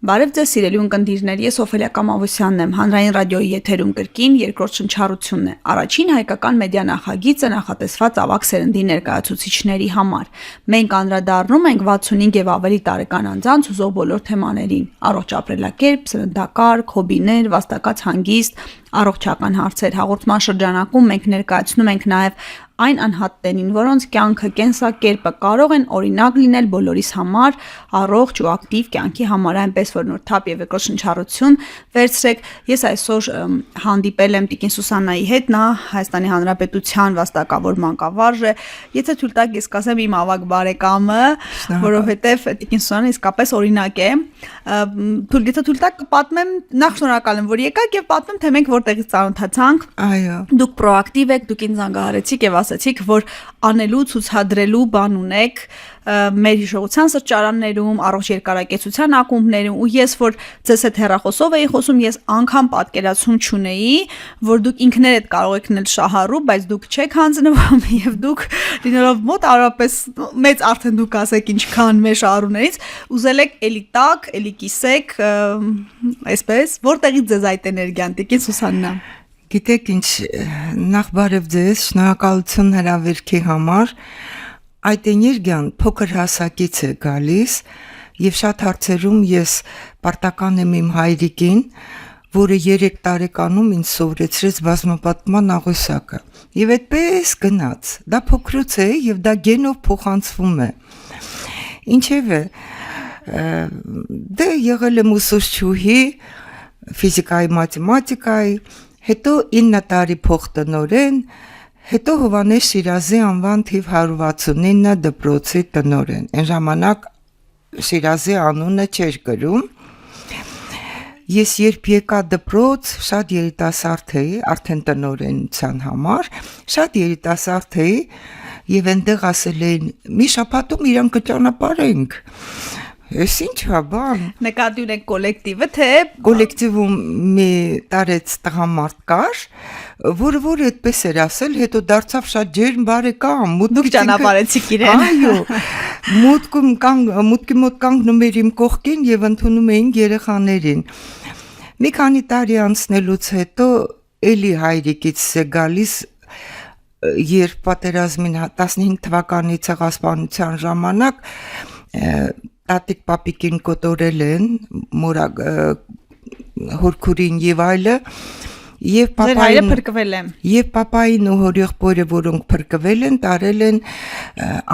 Բարև ձեզ սիրելի ունկնդիրներ, ես Օֆելիա Կամավոսյանն եմ, հանրային ռադիոյի եթերում կրկին երկրորդ շնչառությունն է։ Առաջին հայկական մեդիա նախագիծը նախատեսված ավագ սերնդի ներկայացուցիչների համար։ Մենք անդրադառնում ենք 65 եւ ավելի տարեկան անձանց ուզող բոլոր թեմաներին՝ առողջ ապրելակերպ, սննդակարգ, հոբիներ, վաստակած հանգիստ, առողջական հարցեր։ Հաղորդման շրջանակում մենք ներկայացնում ենք նաև այն անհատներին, որոնց կյանքը, կենսակերպը կարող են օրինակ լինել բոլորիս համար, առողջ ու ակտիվ կյանքի համար, այնպես որ նոր թափ եւ երկրորդ շնչառություն վերցրեք։ Ես այսօր հանդիպել եմ Տիկին Սուսաննայի հետ, նա Հայաստանի Հանրապետության վաստակավոր մանկավարժ է։ Եթե թույլ տաք, ես կասեմ իմ ավագ բարեկամը, որովհետեւ Տիկին Սուսաննան իսկապես օրինակ է։ Եթե թույլ տաք, կպատմեմ, նախ շնորհակալ եմ, որ եկաք եւ պատմեմ, թե մենք որտեղից ծանոթացանք։ Այո։ Դուք պրոակտիվ եք, դուք ինձ զանգահարեցիք եւ ասացիք, որ անելու, ցուցադրելու բան ունեք մեր հիշողության սրճարաններում, առողջ երկարակեցության ակումբներում, ու ես որ ձեզ հետ հեռախոսով էի խոսում, ես անգամ պատկերացում չունեի, որ դուք ինքներդ կարող եք նել շահառու, բայց դուք չեք հանձնվում եւ դուք լինելով մոտ առապես մեծ արդեն դուք ասեք ինչքան մեր շահառուներից, ուզել եք էլի տակ, էլի կիսեք, այսպես, որտեղից ձեզ այդ էներգիան, Տիկին Սուսաննա։ Գիտեք ինչ, նախ բարև ձեզ, շնորհակալություն հրավերքի համար։ Այդ էներգիան փոքր հասակից է գալիս եւ շատ հարցերում ես պարտական եմ իմ հայրիկին, որը 3 տարեկանում ինձ սովորեցրեց բազմապատման աղյուսակը։ Եվ այդպես գնաց։ Դա փոքրուց է եւ դա գենով փոխանցվում է։ Ինչևէ, դե եղել եմ ուսուցչուհի ֆիզիկայի, մաթեմատիկայի, հետո 9 տարի փոխտնօրեն, հետո Հովհաննես Շիրազի անվան թիվ 169 դպրոցի տնօրեն։ Այն ժամանակ Շիրազի անունը չէր գրում։ Ես երբ եկա դպրոց, շատ երիտասարդ էի, արդեն տնօրենության համար, շատ երիտասարդ էի, եւ այնտեղ ասել էին՝ մի շաբաթում իրանք կճանապարհենք։ Ես ինչա բան։ Նկատի ունեք կոլեկտիվը, թե կոլեկտիվում մի տարեց տղամարդ կար, որը այդպես էր ասել, հետո դարձավ շատ ջերմ բարեկամ, դուք ճանապարհեցիք իրեն։ Այո։ Մուտքի մոտ կանգնում էր իմ կողքին եւ ընդունում էինք երեխաներին։ Մի քանի տարի անցնելուց հետո էլի հայրիկից է գալիս, երբ պատերազմին 15 թվականի ցեղասպանության ժամանակ տատիկ պապիկին կոտորել են, հորքուրին եւ այլը, եւ պապային փրկվել է։ Եվ պապային ու հորեղբորը, որոնք փրկվել են, տարել են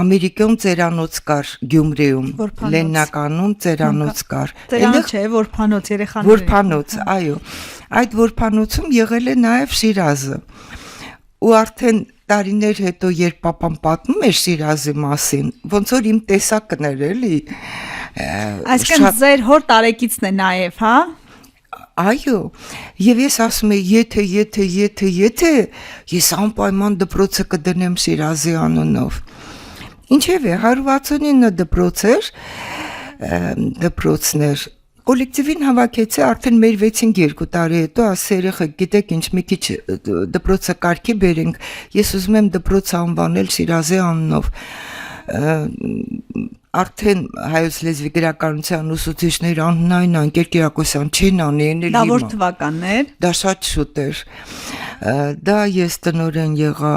ամերիկյան ծերանոց կար Գյումրիում, Լեննականում ծերանոց կար։ Ծերանոց չէ, որփանոց երեխաների։ Որփանոց, այո։ Այդ որփանոցում եղել է նաեւ Շիրազը։ Ու արդեն տարիներ հետո երբ պապան պատմում էր Շիրազի մասին, ոնց որ իմ տեսակն էր, էլի։ Այսինքն ձեր հոր տարեկիցն է նաև, հա։ Այո, եւ ես ասում եմ, եթե ես անպայման դպրոցը կդնեմ Շիրազի անունով։ Ինչևէ 169 դպրոցներ կոլեկտիվին հավաքեցի արդեն մեր 6-2 տարի հետո, ասա երեխեք, գիտեք ինչ, մի քիչ դպրոցը կարգի բերենք, ես ուզում եմ դպրոցը անվանել Շիրազի անունով։ Արդեն հայոց լեզվի գրականության ուսուցիչներ Աննային Անկեր Կիրակոսյան չեն անի, դա որ թվականներ։ Դա շատ շուտ էր։ Դա ես տնօրեն եղա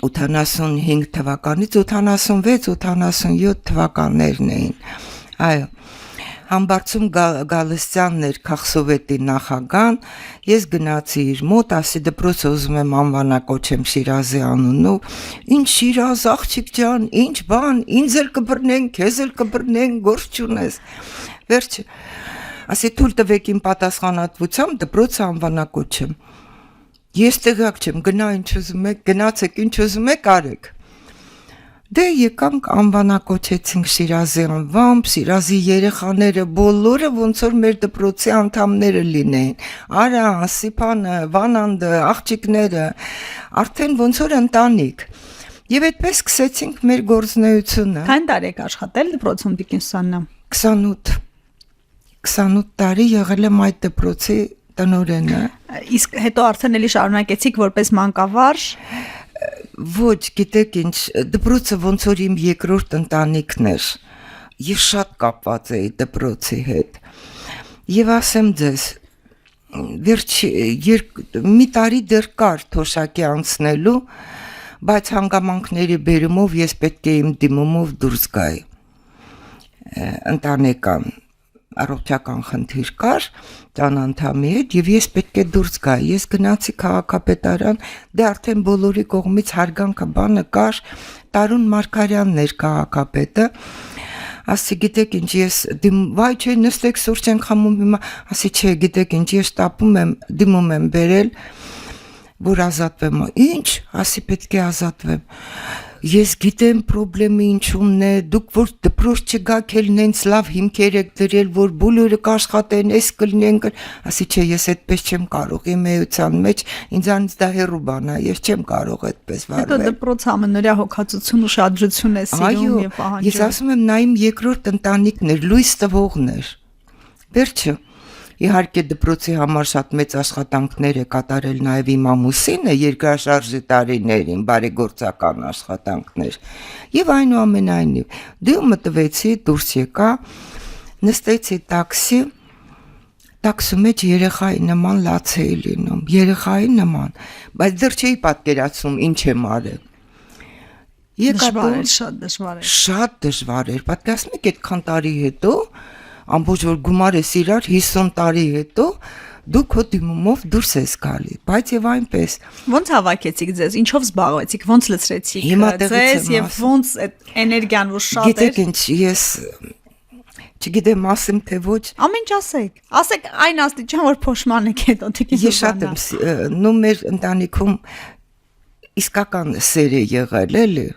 85 թվականից, 86-87 թվականներն էին։ Այո։ Համբարձում Գալստյանն էր Քաղսովետի նախագահան, ես գնացի իր մոտ, ասի դպրոցը ուզում եմ անվանակոչեմ Շիրազի անունով, ինչ Շիրազ աղջիկ ջան, ինչ բան, ինձ էլ կբռնեն, քեզ էլ կբռնեն, գործ չունես։ Վերջը, ասի թույլ տվեք իմ պատասխանատվությամբ դպրոցը անվանակոչեմ։ Ես տեղյակ չեմ, գնա ինչ ուզում եք, գնացեք ինչ ուզում եք, արեք։ Դե եկանք անվանակոչեցինք Շիրազի անվամբ, Շիրազի երեխաները բոլորը ոնց որ մեր դպրոցի անդամները լինեին։ Արան, Սիփանը, Վանանդը, աղջիկները, արդեն ոնց որ ընտանիք։ Եվ այդպես սկսեցինք մեր գործունեությունը։ Քանի տարի եք աշխատել դպրոցում, Տիկին Սուսաննա։ 28 տարի եղել եմ այդ դպրոցի տնօրենը։ Իսկ հետո արդեն էլի շարունակեցիք որպես մանկավարժ։ Ոչ, գիտեք ինչ, դպրոցը ոնց որ իմ երկրորդ ընտանիքն էր։ ես շատ կապված էի դպրոցի հետ։ Եվ ասեմ ձեզ, մի տարի դեռ կար թոշակի անցնելու, բայց հանգամանքների բերումով ես պետք է իմ դիմումով դուրս գայի։ Ընտանեկան առողջական խնդիր կար տանանդամի հետ եւ ես պետք է դուրս գայի։ Ես գնացի քաղաքապետարան, դե արդեն բոլորի կողմից հարգանքը բանը կար, Տարուն Մարգարյանն էր քաղաքապետը։ Ասի գիտեք ինչ ես վայ չէ նստեք սուրճ ենք խմում հիմա, ասի չէ գիտեք ինչ ես դիմում եմ բերել, որ ազատվեմ։ Ինչ, ասի պետք է ազատվեմ։ Ես գիտեմ խնդրեմը ինչումն է, դուք որ դպրոց չգաք էլ նենց լավ հիմքեր եք դրել, որ բոլորը կաշխատեն, էս կլինեն, ասի չէ ես այդպես չեմ կարող, իմ էության մեջ ինձանից դա հեռու բան է, ես չեմ կարող այդպես վարվել։ Հետո դպրոց ամենօրյա հոգացություն ու շադրություն է սիրում եւ պահանջում։ Ես ասում եմ նա իմ երկրորդ ընտանիքն էր, լույս տվողն էր։ Վերջը իհարկե դպրոցի համար շատ մեծ աշխատանքներ է կատարել նաև իմ ամուսինը երկրաշարժի տարիներին, բարեգործական աշխատանքներ։ Եվ այնուամենայնիվ դու մտվեցի, դուրս եկա, նստեցի տաքսի մեջ երեխայի նման լաց էի լինում, երեխայի նման, բայց դեռ չէի պատկերացնում ինչ եմ արել։ Դժվար էր, շատ դժվար էր։ Շատ դժվար էր, պատկերացնում եք այդքան տարի հետո ամբողջ որ գումար ես իրար 50 տարի հետո դու քո դիմումով դուրս ես գալի, բայց եւ այնպես։ Ոնց հավաքեցիք ձեզ, ինչով զբաղվեցիք, ոնց լցրեցիք ձեզ եւ ոնց այդ էներգիան որ շատ էր։ Գիտեք ինչ, ես չգիտեմ ասեմ թե ոչ։ Ամեն ինչ ասեք այն աստիճան որ փոշմանեք հետո թիքից։ Ես շատ եմ նո մեր ընտանիքում իսկական սեր է եղել էլի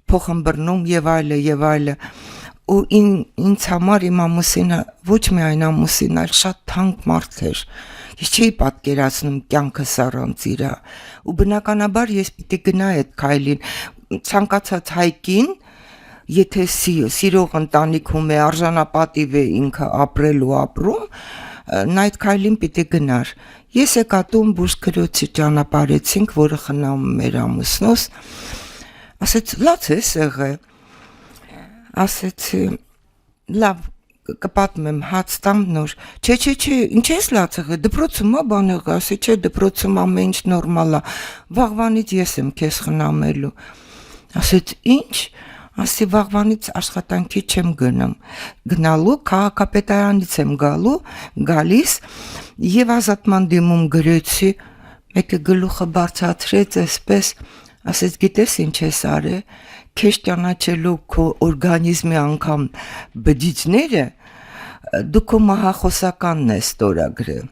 փոխմբռնում եւ այլը ու ինձ համար իմ ամուսինը ոչ միայն ամուսին, այլ շատ թանկ մարդ էր։ Ես չէի պատկերացնում կյանքս առանց իրա։ Ու բնականաբար ես պիտի գնայի այդ քայլին, ցանկացած հայկին, եթե սիրող ընտանիքում է, արժանապատիվ է ինքը ապրել ու ապրում, նա այդ քայլին պիտի գնար։ Ես եկա տուն բուժքրոցի ճանապարհեցինք, որը խնամում էր ամուսնուս, ասեց լաց է եղել։ Ասեցի լավ կպատմեմ հաց տամ նոր չէ ինչ ես լաց եղել դպրոցում բան եղել ասի չէ դպրոցում ամեն ինչ նորմալ է վաղվանից ես եմ քեզ խնամելու ասեց ինչ ասի վաղվանից աշխատանքի չեմ գնալու քաղաքապետարանից եմ գալիս եւ ազատման դիմում գրեցի մեկը գլուխը բարձրացրեց այսպես ասեց գիտես ինչ ես արել քեզ ճանաչելու քո օրգանիզմի անգամ բջիջները դու քո մահախոսականն ես ստորագրել։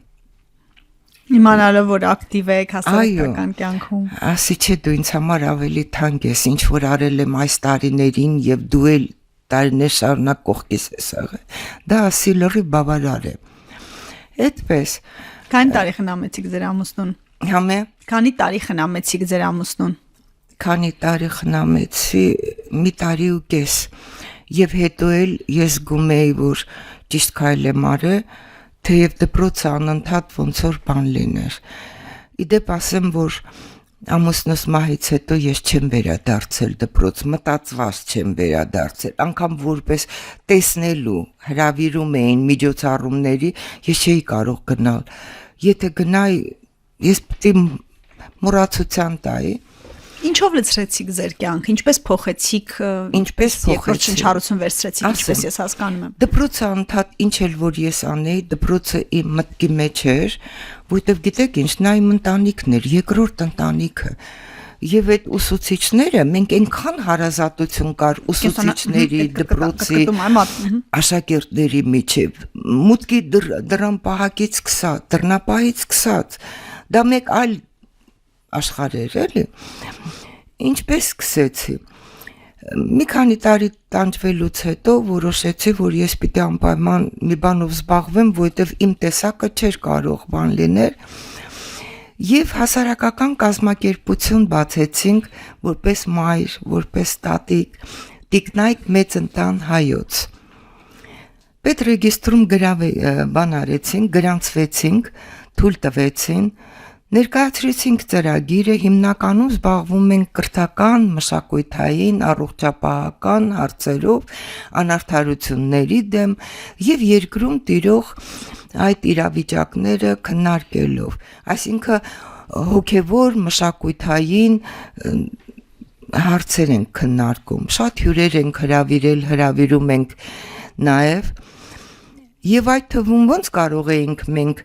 Իմանալով որ ակտիվ եք հասարակական կյանքում։ Ասի չէ դու ինձ համար ավելի թանկ ես, ինչ որ արել եմ այս տարիներին եւ դու էլ տարիներ շարունակ կողքիս ես եղել։ Դա ասի լրի բավարար է։ Այդպես։ Քանի տարի խնամեցիք ձեր ամուսնուն։ Համե։ Քանի տարի խնամեցիք ձեր ամուսնուն։ Քանի տարի խնամեցի, մի տարի ու կես, եւ հետո էլ ես զգում էի, որ ճիշտ քայլ եմ արել, թեև դպրոցը անընդհատ ոնց որ բան լիներ։ Իդեպ ասեմ, որ ամուսնուս մահից հետո ես չեմ վերադարձել դպրոց, մտածված չեմ վերադարձել, անգամ որպես տեսնելու հրավիրում էին միջոցառումների, ես չէի կարող գնալ։ Եթե գնայի, ես պիտի մոռացության տայի։ Ինչով լցրեցիք ձեր կյանքը, ինչպես փոխեցիք, երկրորդ շնչառություն վերցրեցիք, ինչպես ես հասկանում եմ։ Դպրոցը անդադ ինչ էլ որ ես անեի, դպրոցը իմ մտքի մեջ էր, որտեվ գիտեք ինչ, նա իմ ընտանիքն էր, երկրորդ ընտանիքը։ Եվ այդ ուսուցիչները, մենք այնքան հարազատություն կար ուսուցիչների, դպրոցի, աշակերտների միջև, մուտքի դրան պահակից սկսած, դռնապահից սկսած, դա մեկ այլ աշխարհ էր, էլի։ Ինչպես սկսեցի։ Մի քանի տարի տանջվելուց հետո որոշեցի, որ ես պիտի անպայման մի բանով զբաղվեմ, որովհետև իմ տեսակը չէր կարող բան լինել։ Եվ հասարակական կազմակերպություն բացեցինք, որպես մայր, որպես տատիկ, տիկնայք մեծ ընտան հայոց։ Պետրեգիստրում բան արեցինք, գրանցվեցինք, թույլ տվեցին, Ներկայացրեցինք ծրագիրը, հիմնականում զբաղվում ենք կրթական, մշակութային, առողջապահական հարցերով, անարդարությունների դեմ եւ երկրում տիրող այդ իրավիճակները քննարկելով։ Այսինքն հոգևոր, մշակութային հարցեր ենք քննարկում, շատ հյուրեր ենք հրավիրում ենք նաեւ եւ այդ թվում ոնց կարող էինք մենք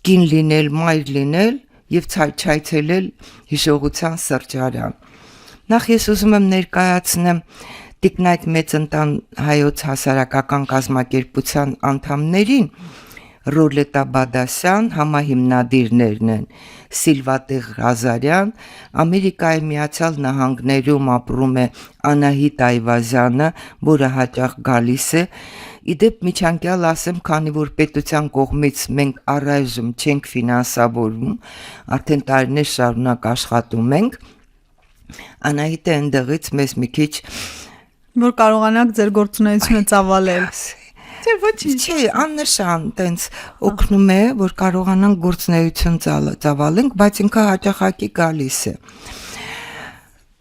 կին լինել, մայր լինել եւ ցայցելել հիշողության սրճարան։ Նախ ես ուզում եմ ներկայացնեմ Տիկնայք Մեծընտան հայոց հասարակական կազմակերպության անդամներին, Ռոլետա Բադասյան, համահիմնադիրներն են Սիլվատեղ Ղազարյան, Ամերիկայի Միացյալ Նահանգներում ապրում է Անահիտ Այվազյանը, որը հաճախ գալիս է։ Իդեպ միջանկյալ ասեմ, քանի որ պետության կողմից մենք առայժմ չենք ֆինանսավորվում, արդեն տարիներ շարունակ աշխատում ենք, Անահիտը այնտեղից մեզ մի քիչ որ կարողանաք ձեր գործունեությունը ծավալել։ Չէ, ոչինչ։ Չէ, աննշան տենց օգնում է, որ կարողանանք գործունեություն ծավալենք, բայց ինքը հաճախակի գալիս է։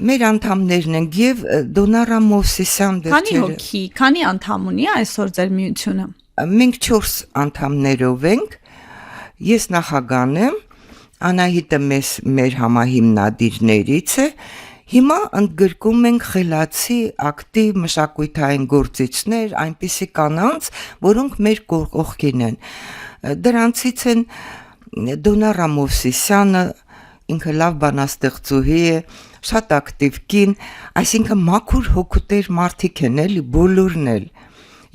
Մեր անդամներն են եւ Դոնարա Մովսիսյան Քանի հոգի, քանի անդամ ունի այսօր ձեր միությունը։ Մենք 4 անդամներով ենք։ Ես նախագահն եմ, Անահիտը մեր համահիմնադիրներից է։ Հիմա ընդգրկում ենք խելացի, ակտիվ մշակութային գործիչներ, այնպիսի կանանց, որոնք մեր կողքին են։ Դրանցից են Դոնարա Մովսիսյանը, ինքը լավ բանաստեղծուհի է, շատ ակտիվ կին, այսինքն մաքուր հոգուտեր մարդիկ են էլի, բոլորն էլ,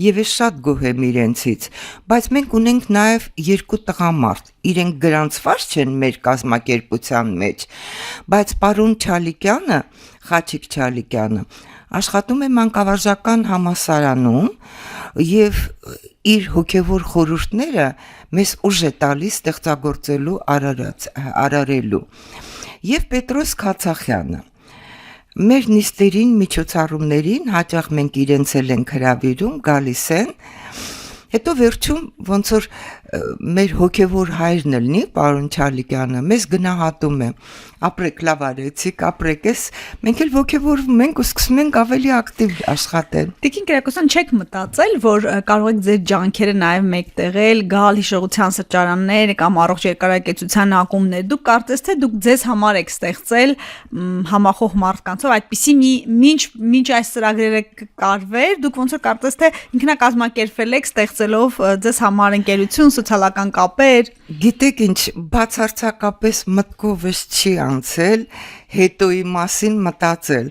եւ ես շատ գոհ եմ իրենցից, բայց մենք ունենք նաեւ 2 տղամարդ, իրենք գրանցված չեն մեր կազմակերպության մեջ, բայց պարոն Չալիկյանը, Խաչիկ Չալիկյանը, աշխատում է մանկավարժական համալսարանում եւ իր հոգեվոր խորհուրդները մեզ ուժ է տալիս ստեղծագործելու արարելու։ Եվ Պետրոս Քացախյանը մեր նիստերին, միջոցառումներին հաճախ մենք իրենց էլ ենք հրավիրում, գալիս են, հետո վերջում ոնց որ մեր հոգևոր հայրն լինի, պարոն Չալիկյանը, մեզ գնահատում է, ապրեք լավ արեցիք, ապրեք, մենք էլ ոգևորվում ենք ու սկսում ենք ավելի ակտիվ աշխատել։ Տիկին Կիրակոսյան, չեք մտածել, որ կարող եք ձեր ջանքերը նաև մեկտեղել, գալ հիշողության սրճարաններ կամ առողջ երկարակեցության ակումբներ։ Դուք կարծես թե դուք ձեզ համար եք ստեղծել համախոհ մարդկանցով, այդպիսի մինչ այս ծրագրերը կարվեր, դուք ոնց որ կարծես թե ինքնակազմակերպվել եք, ստեղծելով ձեզ համար ընկերություն, սոցիալական կապեր։ Գիտեք ինչ, բացարձակապես մտքովս չի անցել հետոյի մասին մտածել։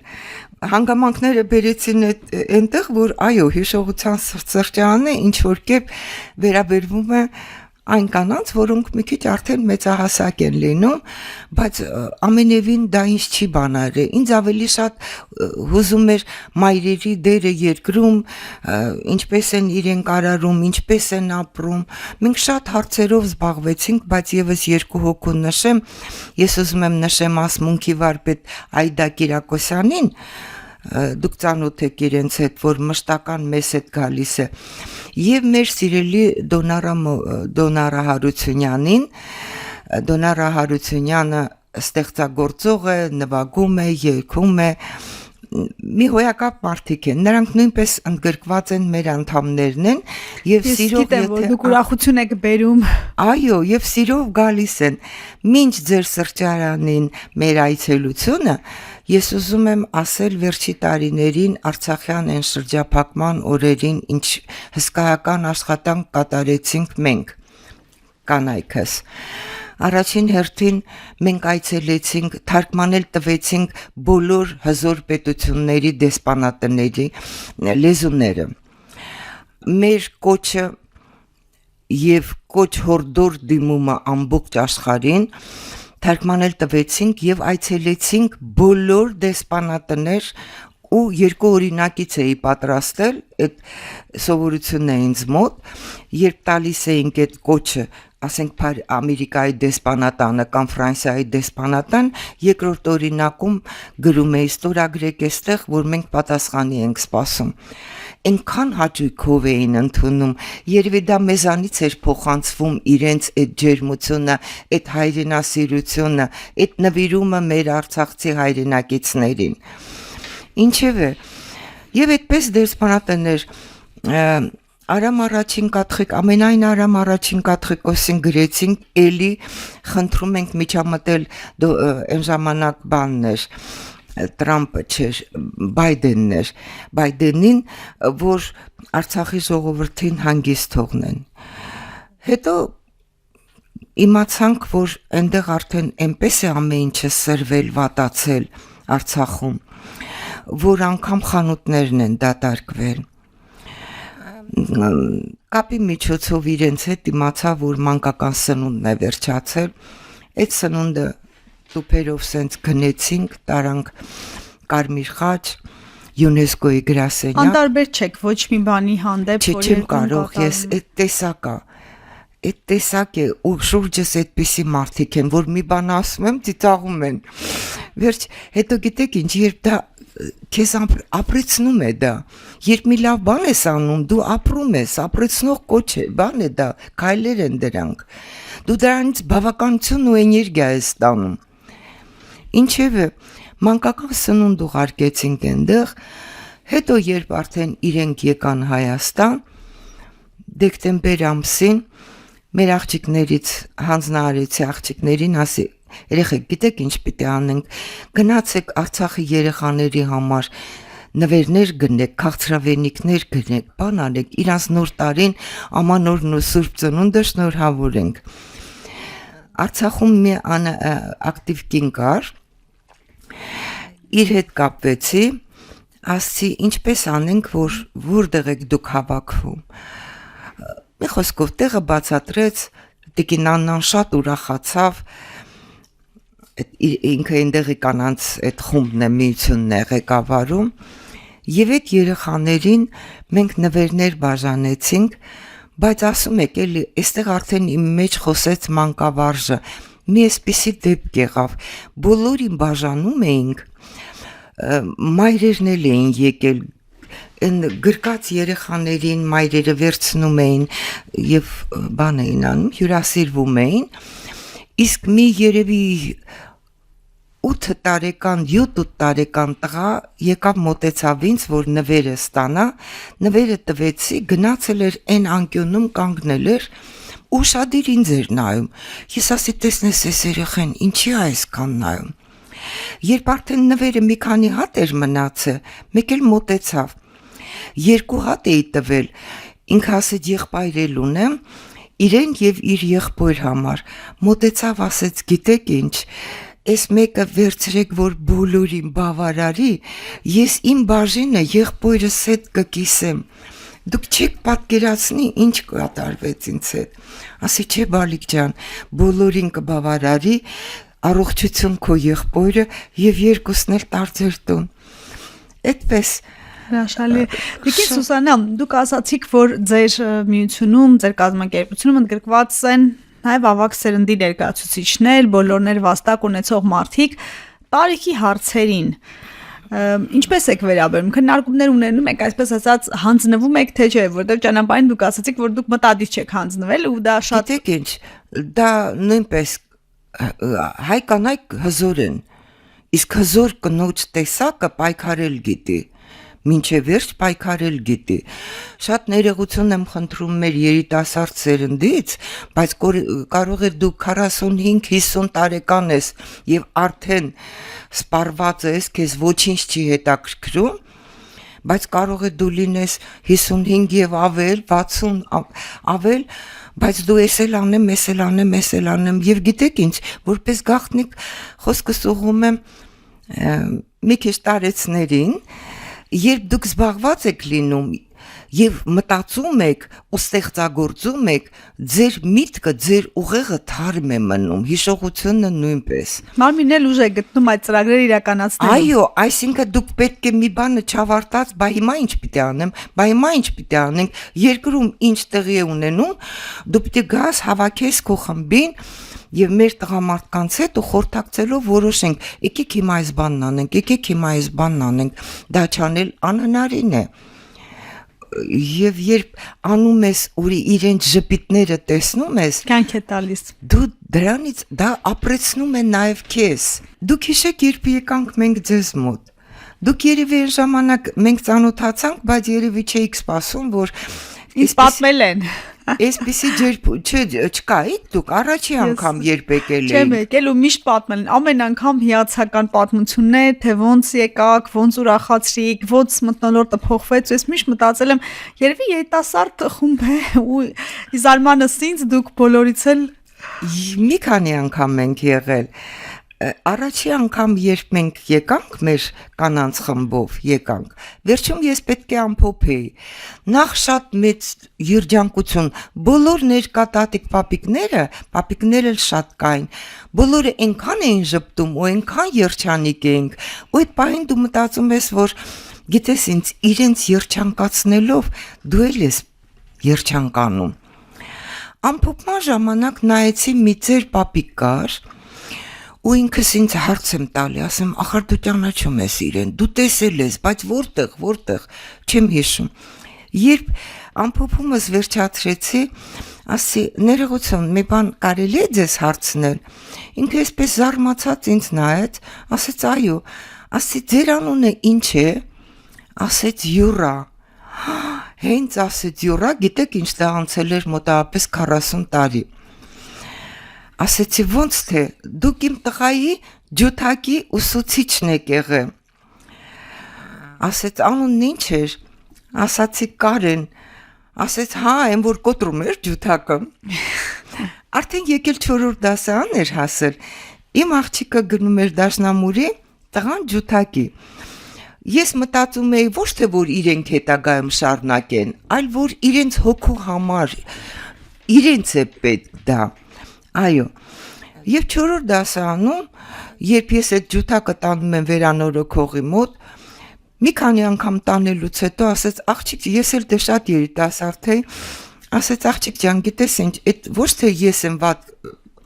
Հանգամանքները բերեցին այնտեղ, որ այո, հիշողության սրճարանը ինչ որ կերպ վերաբերվում է այն կանանց, որոնք մի քիչ արդեն մեծահասակ են լինում, բայց ամենևին դա ինձ չի բանարել։ Ինձ ավելի շատ հուզում էր մայրերի դերը երկրում, ինչպես են իրենք արարում, ինչպես են ապրում։ Մենք շատ հարցերով զբաղվեցինք, բայց եւս 2 հոգու նշեմ, ես ուզում եմ նշեմ ասմունքի վարպետ Այդա Կիրակոսյանին, դուք ծանոթ եք իրենց հետ, որ մշտական մեզ հետ գալիս է, եւ մեր սիրելի Դոնարա Հարությունյանին, Դոնարա Հարությունյանը ստեղծագործող է, նվագում է, երգում է, մի հոյակապ մարդիկ են, նրանք նույնպես ընդգրկված են մեր անդամներն են եւ սիրով գիտեմ, որ դուք ուրախություն եք բերում։ Այո, եւ սիրով գալիս են։ Մինչ ձեր սրճարանին մեր այցելությունը, ես ուզում եմ ասել վերջի տարիներին Արցախյան են շրջափակման օրերին ինչ հսկայական աշխատանք կատարեցինք մենք կանայքս։ Առաջին հերթին մենք այցելեցինք, թարգմանել տվեցինք բոլոր հզոր պետությունների դեսպանատների լեզուները։ Մեր կոչը եւ կոչ հորդոր դիմումը ամբողջ աշխարհին թարգմանել տվեցինք եւ այցելեցինք բոլոր դեսպանատներ ու 2 օրինակից էի պատրաստել, այդ սովորությունն է ինձ մոտ, երբ տալիս էինք այդ կոչը, ասենք Ամերիկայի դեսպանատանը կամ Ֆրանսիայի դեսպանատան, երկրորդ օրինակում գրում էի ստորագրեք այստեղ, որ մենք պատասխանի ենք սպասում։ այնքան հաճույքով էին ընդունում, երևի դա մեզանից էր փոխանցվում իրենց այդ ջերմությունը, այդ հայրենասիրությունը, այդ նվիրումը մեր արցախցի հայրենակիցներին։ Ինչևէ, եւ այդպես դերսպանատներ Արամ առաջին կաթխիկ, ամենայն Արամ առաջին կաթխիկոսին գրեցինք, էլի խնդրում ենք միջամտել այն ժամանակ բաններ, Տրամպը չէր, Բայդենն էր, Բայդենին, որ Արցախի ժողովրդին հանգիստ թողնեն։ Հետո իմացանք, որ այնտեղ արդեն այնպես է ամեն ինչը սրվել, վատացել Արցախում, որ անգամ խանութներն են դատարկվել։ Կապի միջոցով իրենց հետ իմացա, որ մանկական սնունդն է վերջացել, այդ սնունդը տուփերով սենց գնեցինք, տարանք Կարմիր խաչ, ՅՈՒՆԵՍԿՕ-ի գրասենյակ։ Անտարբեր չեք ոչ մի բանի հանդեպ, որ չեմ կարող, ես այդ տեսակա, այդ տեսակ է, ու շուրջս այդպիսի մարդիկ են, որ մի բան ասում եմ, ծիծաղում են։ Վերջ, հետո գիտեք ինչ, երբ դա քեզ ապրեցնում է դա, երբ մի լավ բան ես անում, դու ապրում ես, ապրեցնող կոչ է, բան է դա, քայլեր են դրանք, դու դրանից բավականություն ու էներգիա ես ստանում։ Ինչևէ, մանկական սնունդ ուղարկեցինք այնտեղ, հետո երբ արդեն իրենք եկան Հայաստան, դեկտեմբեր ամսին, մեր աղջիկներից, հանձնարարեցի աղջիկներին ասի, երեխեք, գիտեք ինչ պիտի անենք, գնացեք Արցախի երեխաների համար նվերներ գնեք, քաղցրավենիքներ գնեք, բան անեք, իրանց նոր տարին ամանորն ու Սուրբ Ծնունդը շնորհավորենք։ Արցախում մի ակտիվ կին կար, իր հետ կապվեցի, ասցի ինչպես անենք, որ որտեղ եք դուք հավաքվում։ Մի խոսքով տեղը բացատրեց, Տիկին Աննան շատ ուրախացավ, ինքը այնտեղի կանանց այդ խումբն է, միությունն է ղեկավարում, եւ այդ երեխաներին մենք նվերներ բաժանեցինք, բայց ասում եք էլի, այստեղ արդեն իմ մեջ խոսեց մանկավարժը, մի էսպիսի դեպք եղավ, բոլորին բաժանում էինք, մայրերն էլ էին եկել, գրկած երեխաներին մայրերը վերցնում էին եւ բան էին անում, հյուրասիրվում էին, իսկ մի երևի 8 տարեկան, 7 տարեկան տղա եկավ մոտեցավ ինձ, որ նվերը ստանա, նվերը տվեցի, գնացել էր այն անկյունում կանգնել էր, ուշադիր ինձ էր նայում, ես ասի տեսնես այս երեխան, ինչի այսքան նայում, երբ արդեն նվերը մի քանի հատ էր մնացել, մեկ էլ մոտեցավ, 2 հատ էի տվել, ինքը ասեց եղբայր էլ ունեմ, իրեն եւ իր եղբոր համար, մոտեցավ ասեց գիտեք ինչ, Այս մեկը վերցրեք, որ բոլորին բավարարի, ես իմ բաժինը եղբորս հետ կկիսեմ, դուք չեք պատկերացնի ինչ կատարվեց ինձ հետ, ասի չէ բալիկ ջան, բոլորին կբավարարի, առողջություն քո եղբորը եւ երկուսն էլ տարձեր տուն, այդպես Հրաշալի։ Տիկին Սուսանա, դուք ասացիք, որ ձեր միությունում, ձեր կազմակերպությունում ընդգրկված են նաև ավագ սերնդի ներկայացուցիչներ, բոլորներ վաստակ ունեցող մարդիկ տարիքի հարցերին։ Ինչպես եք վերաբերում, քննարկումներ ունենում եք, այսպես ասած, հանձնվում եք թե չէ, որտեղ ճանապարհին դուք ասացիք, որ դուք մտադիր չեք հանձնվել ու դա շատ Գիտեք ինչ, դա նույնպես հայ կանայք հզոր են, իսկ հզոր կնոջ տեսակը պայքարել գիտի, մինչև վերջ պայքարել գիտի, շատ ներողություն եմ խնդրում մեր երիտասարդ սերնդից, բայց կարող է դու 45-50 տարեկան ես և արդեն սպառված ես, քեզ ոչինչ չի հետաքրքրում, բայց կարող է դու լինես 55 և ավել, 60 ավել, բայց դու ես էլ անեմ, ես էլ անեմ, ես էլ անեմ, և գիտեք ինչ, որպես գաղտնիք խոսքս ուղղում եմ մի քիչ տարեցներին, երբ դուք զբաղված եք լինում եւ մտածում եք ու ստեղծագործում եք, ձեր միտքը, ձեր ուղեղը թարմ է մնում, հիշողությունը նույնպես։ Մարմինն էլ ուժ է գտնում այդ ծրագրերը իրականացնելու։ Այո, այսինքն դուք պետք է մի բանը չավարտած, բա հիմա ինչ պիտի անեմ, բա հիմա ինչ պիտի անենք, երկրում ինչ տեղի է ունենում, դու պիտի գաս, հավաքես քո խմբին Եվ մեր տղամարդկանց հետ ու խորհրդակցելով որոշենք, եկեք հիմա այս բանն անենք, եկեք հիմա այս բանն անենք, դա չանել անհնարին է։ եւ երբ անում ես ու իրենց ժպիտները տեսնում ես, Կյանք է տալիս։ դու դրանից դա ապրեցնում է նաեւ քեզ։ Դուք հիշեք, երբ եկանք մենք ձեզ մոտ։ Դուք երևի այն ժամանակ մենք ծանոթացանք, բայց երևի չէիք սպասում, որ Ինձ պատմել են։ Այսպեսի չկա, դուք առաջի անգամ երբ եկել եք։ Չեմ եկել ու միշտ պատմել են, ամեն անգամ հիացական պատմություններ, թե ոնց եկաք, ոնց ուրախացրիք, ոնց մթնոլորտը փոխվեց, ես միշտ մտածել եմ, երևի երիտասարդ խումբ է ու զարմանս ինձ դուք բոլորից էլ Մի քանի անգամ ենք եղել։ Առաջի անգամ երբ մենք եկանք մեր կանանց խմբով եկանք, վերջում ես պետք է ամփոփեի։ Նախ շատ մեծ երջանկություն, բոլոր ներկա տատիկ պապիկները շատ կային։ Բոլորը այնքան էին ժպտում ու այնքան երջանիկ էինք, ու այդ պահին դու մտածում ես, որ գիտես ինձ իրենց երջանկացնելով դու էլ ես երջանկանում։ Ամփոփման ժամանակ նայեցի մի ծեր պապիկ կար, ու ինքս ինձ հարց եմ տալի, ասեմ, ախր դու ճանաչում ես իրեն, դու տեսել ես, բայց որտեղ, չեմ հիշում։ Երբ ամփոփումս վերջացրեցի, ասի, ներողություն, մի բան կարելի է ձեզ հարցնել։ Ինքը այսպես զարմացած ինձ նայեց, ասեց, այո, ասի, ձեր անունը ինչ է։ Ասեց Յուրա։ Հենց ասեց Յուրա, գիտեք ինչ դա անցել էր մոտավորապես 40 տարի։ Ասեցի ոնց թե դուք իմ տղայի ջութակի ուսուցիչն եք եղել։ Ասեց անունն ինչ էր։ Ասացի Կարեն։ Ասեց հա, այն որ կոտրում էր ջութակը։ Արդեն եկել 4-րդ դասարան էր հասել։ Իմ աղջիկը գնում էր դաշնամուրի, տղան ջութակի։ Ես մտածում էի ոչ թե որ իրենք հետագայում շարունակեն, այլ որ իրենց հոգու համար իրենց է պետք դա։ Այո, եւ 4-րդ դասարանում, երբ ես այդ ջութակը տանում եմ վերանորոգողի մոտ, մի քանի անգամ տանելուց հետո ասեց աղջիկ, ես էլ դե շատ երիտասարդ էի, ասեց աղջիկ ջան, գիտես ինչ, այդ ոչ թե ես եմ վատ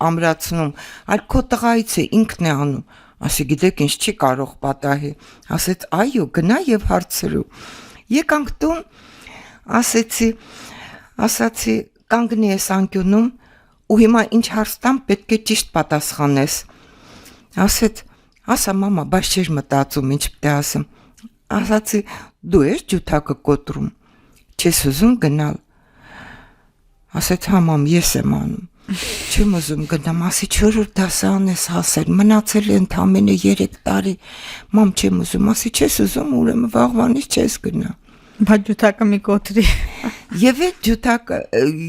ամրացնում, այլ քո տղայից է, ինքն է անում։ Ասի գիտեք ինչ չի կարող պատահի։ Ասեց այո, գնա եւ հարցրու։ Եկանք տուն, ասացի կանգնի ես անկյունում ու հիմա ինչ հարց տամ պետք է ճիշտ պատասխանես։ Ասեց, ասա մամա, բայց չէր մտածում ինչ պետք է ասեմ։ Ասացի, դու ես ջութակը կոտրում, չես ուզում գնալ։ Ասեց, հա մամ, ես եմ անում։ Չեմ ուզում գնամ, ասի 4-րդ դասարան ես հասել, մնացել է ընդամենը 3 տարի։ Մամ, չեմ ուզում, ասի չես ուզում, ուրեմն վաղվանից չես գնա։ Բայց ջութակը մի կոտրի։ Եվ այդ ջութակը,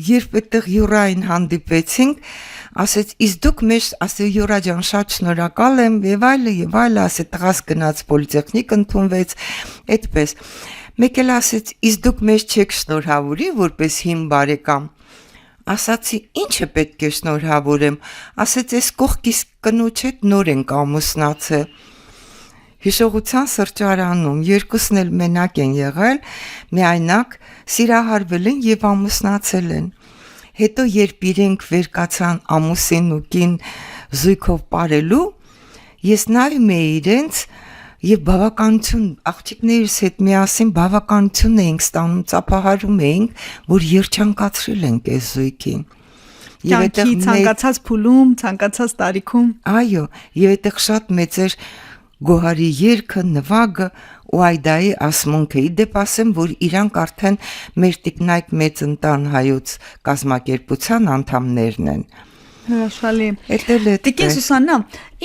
երբ այդտեղ Յուրային հանդիպեցինք, ասեց, իսկ դուք մեզ, ասի Յուրա ջան, շատ շնորհակալ եմ, եւ այլը, ասի տղաս գնաց պոլիտեխնիկ ընդունվեց, այդպես։ Մեկ էլ ասեց, իսկ դուք մեզ չեք շնորհավորի, որպես հիմ բարեկամ։ Ասացի, ինչը պետք է շնորհավորեմ, ասեց, այս կողքիս կնոջ հետ նոր ենք ամուսնացել։ Հիշողության սրճարանում երկուսն էլ մենակ են եղել, միայնակ սիրահարվել են եւ ամուսնացել են։ Հետո երբ իրենք վերկացան ամուսին ու կին զույգով ապրելու, ես նայում էի իրենց եւ բավականություն աղջիկներիս հետ միասին բավականություն էինք ստանում, ծափահարում էինք, որ երջանկացրել ենք այս զույգին։ Եվ այդտեղ ցանկացած փուլում, ցանկացած տարիքում։ Այո, եւ այդտեղ շատ մեծ էր Գոհարի երգը, նվագը ու այդայի ասմունքը։ Իդեպ ասեմ, որ իրանք արդեն մեր տիկնայք մեծ ընտան հայոց կազմակերպության անդամներն են։ Հրաշալի։ Տիկին Տիկին Սուսաննա,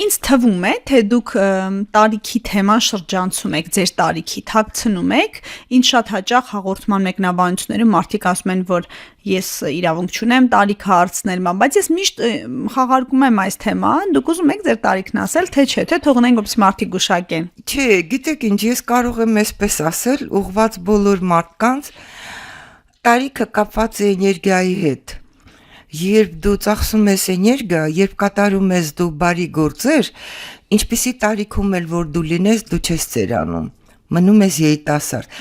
ինձ թվում է, թե դուք տարիքի թեման շրջանցում եք, ձեր տարիքի թաքցնում եք, ինչ շատ հաճախ հաղորդման մեկնաբանություններում մարդիկ ասում են, որ ես իրավունք չունեմ տարիքը հարցնել, բայց ես միշտ խաղարկում եմ այս թեման, դուք ուզում եք ձեր տարիքն ասել, թե չէ, թե թողնենք որպեսզի մարդիկ գուշակեն։ Չէ, գիտեք ինչ, ես կարող եմ այսպես ասել, ուղղված բոլոր մարդկանց, տարիքը կապված է էներգիայի հետ։ Երբ դու ծախսում ես էներգիա, երբ կատարում ես դու բարի գործեր, ինչպիսի տարիքում էլ որ դու լինես, դու չես ծերանում, մնում ես երիտասարդ։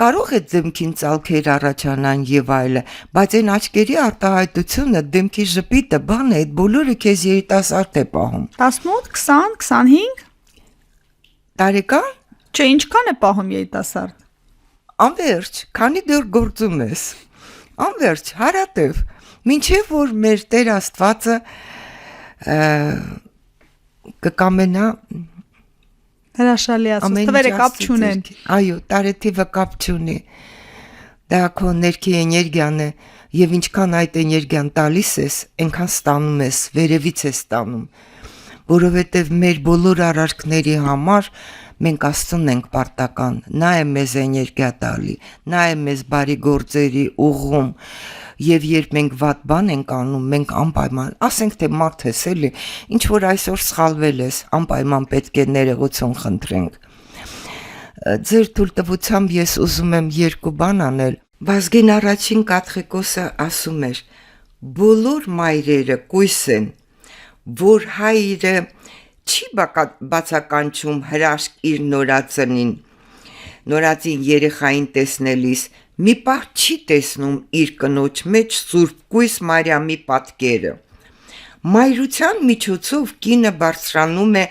Կարող է դեմքին ծալքեր առաջանան եւ այլը, բայց այն աչքերի արտահայտությունը, դեմքի ժպիտը, բանը, այդ բոլորը քեզ երիտասարդ է պահում։ 18, 20, 25 տարեկան? Չէ, ինչքան է պահում երիտասարդ։ Անverջ, քանի դեռ գործում ես։ Անverջ, հարատև, մինչև որ մեր Տեր Աստվածը կկամենա Հրաշալի ասած, թվերը կապ չունեն։ Այո, տարեթիվը կապ չունի։ Դա քո ներքի էներգիան է, եւ ինչքան այդ էներգիան տալիս ես, այնքան ստանում ես, վերևից ես ստանում, որովհետեւ մեր բոլոր արարքների համար մենք Աստծուն ենք պարտական, նա է մեզ էներգիա տալի, նա է մեզ բարի գործերի ուղղում, եւ երբ մենք վատ բան ենք անում, մենք անպայման, ասենք թե մարդ ես էլի, ինչ որ այսօր սխալվել ես, անպայման պետք է ներողություն խնդրենք։ Ձեր թույլտվությամբ ես ուզում եմ երկու բան անել։ Վազգեն առաջին Կաթխիկոսը ասում էր. բոլոր մայրերը կույս են, որ հայրը չի բացականչում հրաշք իր նորածին երեխային տեսնելիս, մի պահ չի տեսնում իր կնոջ մեջ Սուրբ Կույս Մարիամի պատկերը։ Մայրության միջոցով կինը բարձրանում է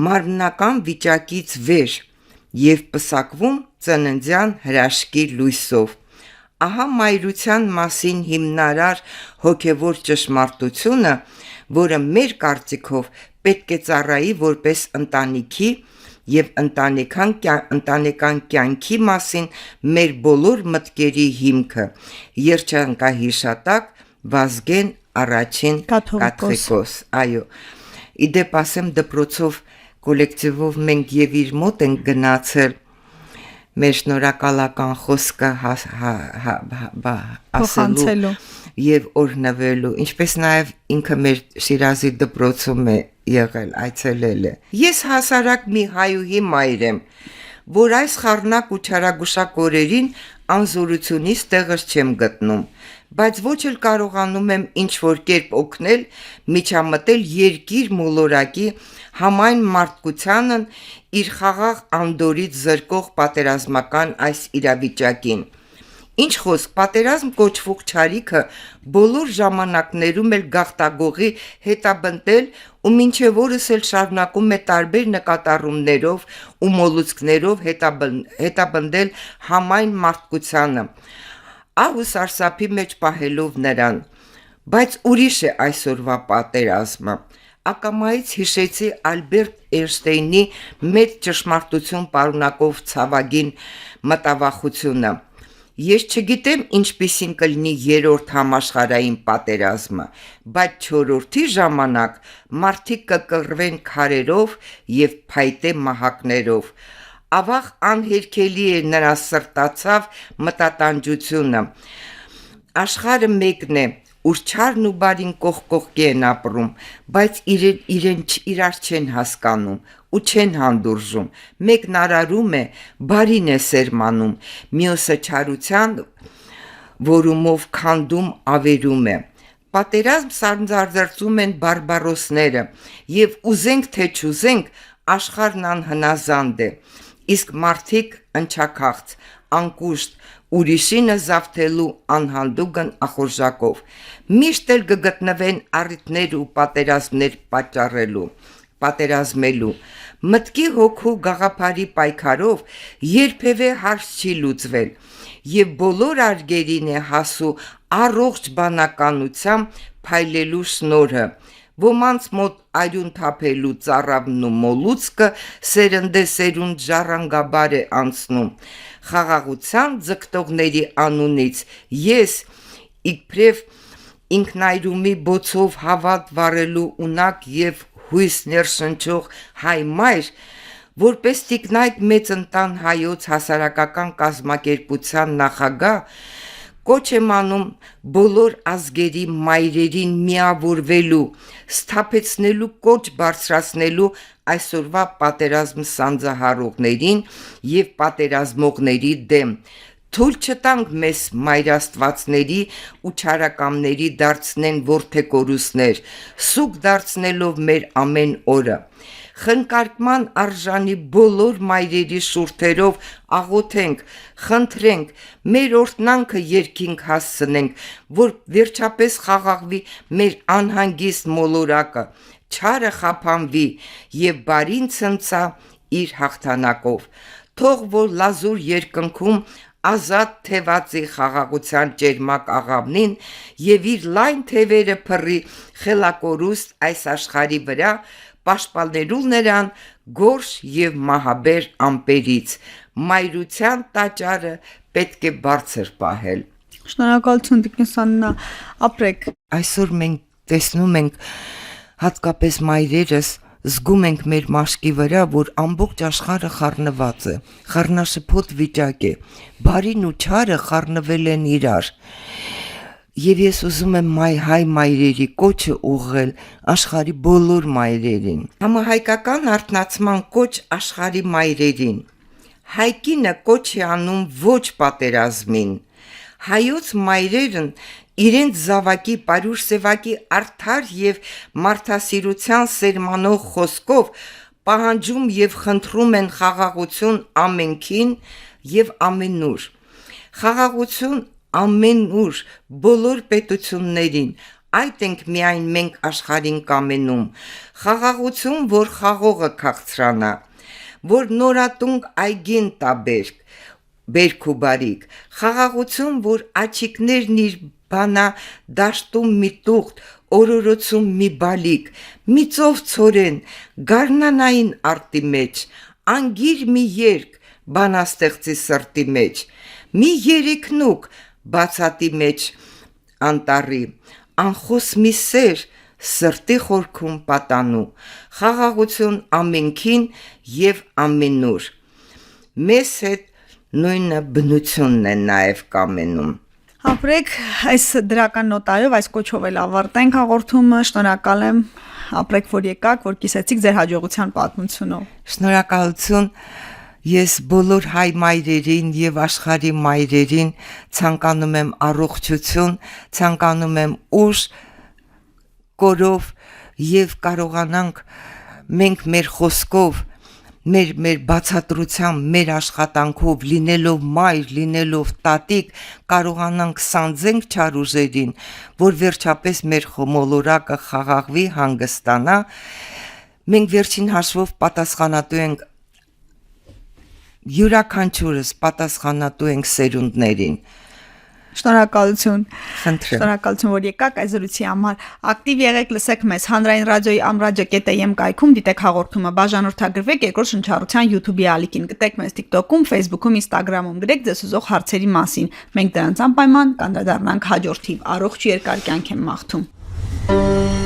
մարմնական վիճակից վեր եւ պսակվում ծննդյան հրաշքի լույսով։ Ահա մայրության մասին հիմնարար հոգևոր ճշմարտությունը, որը մեր կարծիքով պետք է ծառայի որպես ընտանիքի եւ ընտանեկան կյանքի մասին մեր բոլոր մտքերի հիմքը, երջանկահիշատակ Վազգեն առաջին Կաթողիկոս։ Այո, իդեպ ասեմ դպրոցով կոլեկտիվով մենք եւ իր մոտ ենք գնացել մեր շնորհակալական խոսքը ասելու եւ օրհնվելու, ինչպես նաեւ ինքը մեր Շիրազի դպրոցում է եղել, այցելել է։ Ես հասարակ մի հայուհի մայր եմ, որ այս խառնակ ու չարագուշակ օրերին անզորությունից տեղս չեմ գտնում, բայց ոչ էլ կարողանում եմ ինչ-որ կերպ օգնել միջամտել երկիր մոլորակի համայն մարդկությանն իր խաղաղ անդորից զրկող պատերազմական այս իրավիճակին։ Ինչ խոսք, պատերազմ կոչվող չարիքը բոլոր ժամանակներում էլ գաղտագողի հետաբնտել ու մինչև օրս էլ շարունակում է տարբեր նկատառումներով ու մոլուցքներով հետաբնդել համայն մարդկությանը, ահ ու սարսափի մեջ պահելով նրան, բայց ուրիշ է այսօրվա պատերազմը։ Ակամայից հիշեցի Ալբերտ Էյնշտեյնի մեծ ճշմարտություն պարունակող ցավագին մտավախությունը։ Ես չգիտեմ ինչպիսին կլինի երրորդ համաշխարհային պատերազմը, բայց չորրորդի ժամանակ մարդիկ կկռվեն քարերով եւ փայտե մահակներով։ Ավաղ անհերքելի է նրա սրտացավ մտատանջությունը։ Աշխարհը մեկն է, ուր չարն ու բարին կողքի են ապրում, բայց իրար չեն հասկանում ու չեն հանդուրժում։ Մեկն արարում է, բարին է սերմանում, մյուսը չարության որումով քանդում ավերում է։ Պատերազմ սանձարձում են բարբարոսները, եւ ուզենք թե չուզենք, աշխարհն անհնազանդ է, իսկ մարդիկ ընչաքաղց, անկուշտ, ուրիշինը զավթելու անհանդուգն ախորժակով։ Միշտ էլ կգտնվեն առիթներ ու պատերազմներ պատերազմելու։ Մտքի հոգու գաղափարի պայքարով երբևէ հարց չի լուծվել, եւ բոլոր արգերին է հասու առողջ բանականությամբ փայլելու շնորհը։ Ոմանց մոտ արյուն թափելու ծառավն ու մոլուցկը սերնդեսերունդ ժառանգաբար է անցնում։ Խաղաղության ձգտողների անունից ես իբրև ինքնայրումի բոցով հավատ վառելու ունակ եւ հույս ներշնչող հայ մայր, որպես տիկնայք մեծ ընտան հայոց հասարակական կազմակերպության նախագահ, կոչ եմ անում բոլոր ազգերի մայրերին միավորվելու, սթափեցնելու կոչ բարձրացնելու այսօրվա պատերազմ սանձահարողներին եւ պատերազմողների դեմ։ Թույլ չտանք մեզ մայրաստվածների ու չարակամների դարձնեն որդեկորուսներ, սուկ դարձնելով մեր ամեն օրը։ Խնկարկման արժանի բոլոր մայրերի շուրթերով աղոթենք, խնդրենք, մեր օրհնանքը երկինք հասցնենք, որ վերջապես խաղաղվի մեր անհանգիստ մոլորակը, չարը խափանվի եւ բարին ցնցա իր հաղթանակով։ Թող որ լազուր երկնքում ազատ թևածի խաղաղության ճերմակ աղավնին եւ իր լայն թևերը փռի խելակորուստ այս աշխարհի վրա պաշտպանելու նրան գորշ եւ մահաբեր ամպերից մայրության տաճարը պետք է բարձր պահել։ Շնորհակալություն Տիկնոջ Աննա, ապրեք։ Այսօր մենք տեսնում ենք հատկապես մայրերս զգում ենք մեր մաշկի վրա, որ ամբողջ աշխարհը խառնված է, խառնաշփոթ վիճակ է, բարին ու չարը խառնվել են իրար։ Եվ ես ուզում եմ հայ մայրերի կոչը ուղղել աշխարհի բոլոր մայրերին։ Համահայկական արթնացման կոչ աշխարհի մայրերին։ Հայկինը կոչ է անում ոչ պատերազմին։ Հայոց մայրերն իրենց զավակի պարուր սևակի արդար եւ մարդասիրության սերմանող խոսքով պահանջում եւ խնդրում են խաղաղություն ամենքին եւ ամենուր։ Խաղաղություն ամենուր բոլոր պետություններին, այդ ենք միայն մենք աշխարհին կամենում։ Խաղաղություն, որ խաղողը քաղցրանա, որ նորատունկ այգին տա բերք ու բարիք, խաղաղություն, որ աչիկներն իր բանա դաշտում մի տուղտ, օրորոցում մի բալիկ, մի ծով ցորեն, գարնանային արտի մեջ, անգիր մի երկ, բանաստեղծի սրտի մեջ, մի երեքնուկ, բացատի մեջ անտարի, անխոս մի սեր, սրտի խորքում պատանու, խաղաղություն ամենքին եւ ամենուր։ Մեզ հետ նույնը բնությունն է նաեւ կամենում։ Ապրեք, այս դրական նոտայով, այս կոչով էլ ավարտենք հաղորդումը, շնորհակալ եմ, ապրեք, որ եկաք, որ կիսեցիք ձեր հաջողության պատմությունով։ Շնորհակալություն, ես բոլոր հայ մայրերին եւ աշխարհի մայրերին ցանկանում եմ առողջություն, ցանկանում եմ ուժ, կորով եւ կարողանանք մենք մեր խոսքով մեր բացատրությամբ, մեր աշխատանքով, լինելով մայր, լինելով տատիկ, կարողանանք սանձենք չար ուժերին, որ վերջապես մեր խոմոլորակը խաղաղվի, հանգստանա։ Մենք վերջին հաշվով պատասխանատու ենք յուրաքանչյուրս պատասխանատու ենք սերունդներին։ Շնորհակալություն։ Խնդրեմ։ Շնորհակալություն, որ եկաք այս զրույցի համար։ Ակտիվ եղեք, լսեք մեզ Հանրային ռադիոյի amradio.am կայքում, դիտեք հաղորդումը, բաժանորդագրվեք Երկրորդ շնչառության YouTube-ի ալիքին, գտեք մեզ TikTok-ում, Facebook-ում, Instagram-ում, գրեք ձեզ ուզող հարցերի մասին։ Մենք դրանց անպայման կանդրադառնանք հաջորդիվ։ Առողջ երկար կյանք եմ մաղթում։